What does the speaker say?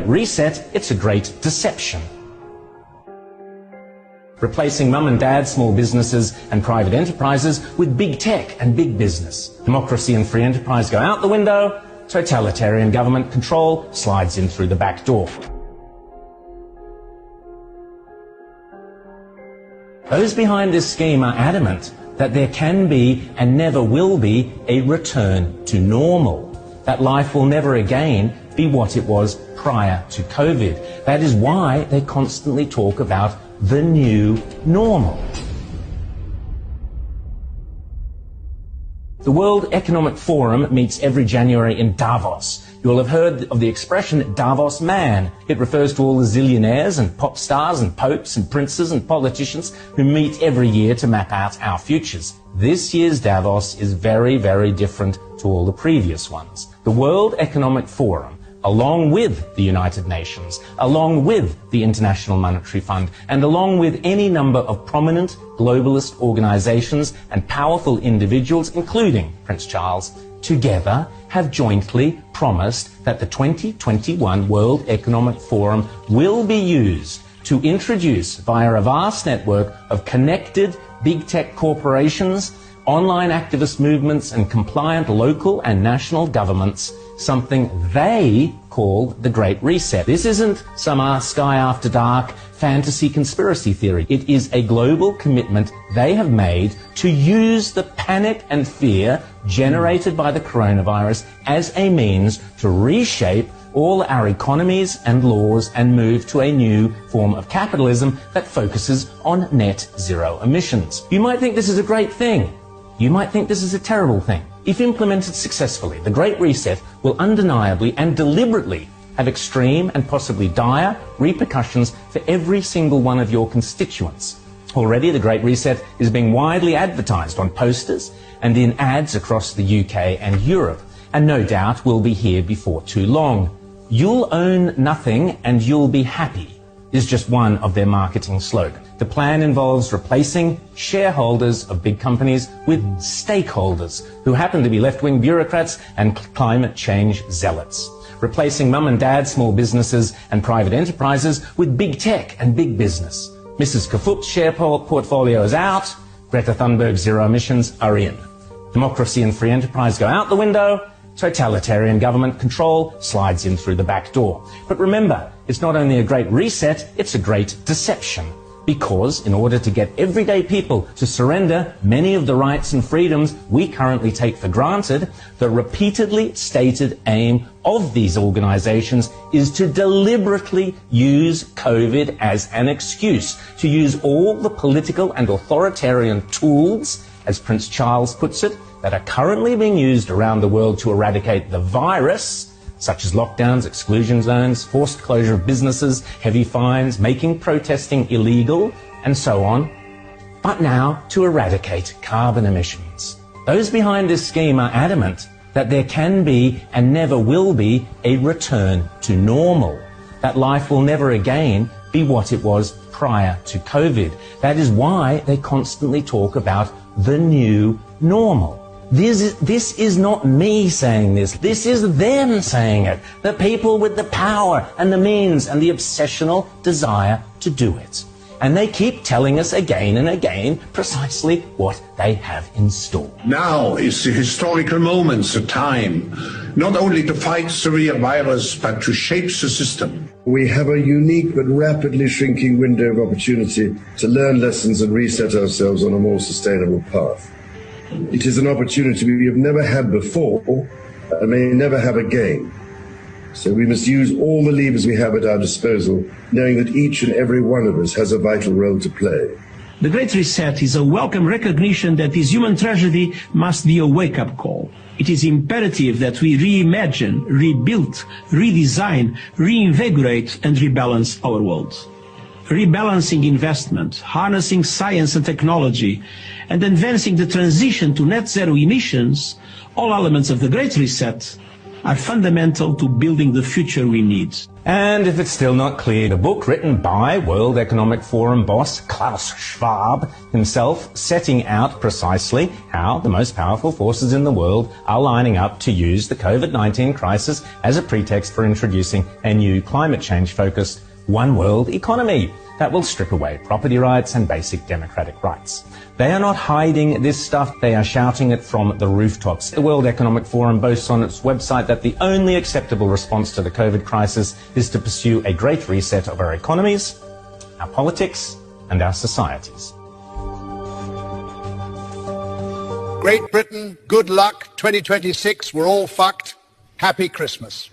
Reset, it's a great deception. Replacing mum and dad, small businesses and private enterprises with big tech and big business. Democracy and free enterprise go out the window, totalitarian government control slides in through the back door. Those behind this scheme are adamant that there can be and never will be a return to normal, that life will never again be what it was prior to COVID. That is why they constantly talk about the new normal. The World Economic Forum meets every January in Davos. You will have heard of the expression Davos man. It refers to all the zillionaires and pop stars and popes and princes and politicians who meet every year to map out our futures. This year's Davos is very, very different to all the previous ones. The World Economic Forum, along with the United Nations, along with the International Monetary Fund, and along with any number of prominent globalist organizations and powerful individuals, including Prince Charles, together have jointly promised that the 2021 World Economic Forum will be used to introduce, via a vast network of connected big tech corporations, online activist movements and compliant local and national governments, something they call the Great Reset. This isn't some Sky After Dark fantasy conspiracy theory. It is a global commitment they have made to use the panic and fear generated by the coronavirus as a means to reshape all our economies and laws and move to a new form of capitalism that focuses on net zero emissions. You might think this is a great thing. You might think this is a terrible thing. If implemented successfully, the Great Reset will undeniably and deliberately have extreme and possibly dire repercussions for every single one of your constituents. Already, the Great Reset is being widely advertised on posters and in ads across the UK and Europe, and no doubt will be here before too long. You'll own nothing and you'll be happy is just one of their marketing slogans. The plan involves replacing shareholders of big companies with stakeholders who happen to be left-wing bureaucrats and climate change zealots. Replacing mum and dad, small businesses and private enterprises with big tech and big business. Mrs. Kafut's share portfolio is out. Greta Thunberg's zero emissions are in. Democracy and free enterprise go out the window. Totalitarian government control slides in through the back door. But remember, it's not only a great reset, it's a great deception. Because in order to get everyday people to surrender many of the rights and freedoms we currently take for granted, the repeatedly stated aim of these organizations is to deliberately use COVID as an excuse, to use all the political and authoritarian tools, as Prince Charles puts it, that are currently being used around the world to eradicate the virus, such as lockdowns, exclusion zones, forced closure of businesses, heavy fines, making protesting illegal, and so on, but now to eradicate carbon emissions. Those behind this scheme are adamant that there can be and never will be a return to normal, that life will never again be what it was prior to COVID. That is why they constantly talk about the new normal. This is not me saying this. This is them saying it. The people with the power and the means and the obsessional desire to do it. And they keep telling us again and again precisely what they have in store. Now is the historical moment, the time, not only to fight the real virus, but to shape the system. We have a unique but rapidly shrinking window of opportunity to learn lessons and reset ourselves on a more sustainable path. It is an opportunity we have never had before and may never have again. So we must use all the levers we have at our disposal, knowing that each and every one of us has a vital role to play. The Great Reset is a welcome recognition that this human tragedy must be a wake-up call. It is imperative that we reimagine, rebuild, redesign, reinvigorate and rebalance our world. Rebalancing investment, harnessing science and technology, and advancing the transition to net zero emissions, all elements of the Great Reset, are fundamental to building the future we need. And if it's still not clear, the book written by World Economic Forum boss Klaus Schwab himself, setting out precisely how the most powerful forces in the world are lining up to use the COVID-19 crisis as a pretext for introducing a new climate change-focused one world economy that will strip away property rights and basic democratic rights. They are not hiding this stuff, they are shouting it from the rooftops. The World Economic Forum boasts on its website that the only acceptable response to the COVID crisis is to pursue a great reset of our economies, our politics, and our societies. Great Britain, good luck, 2026, we're all fucked. Happy Christmas.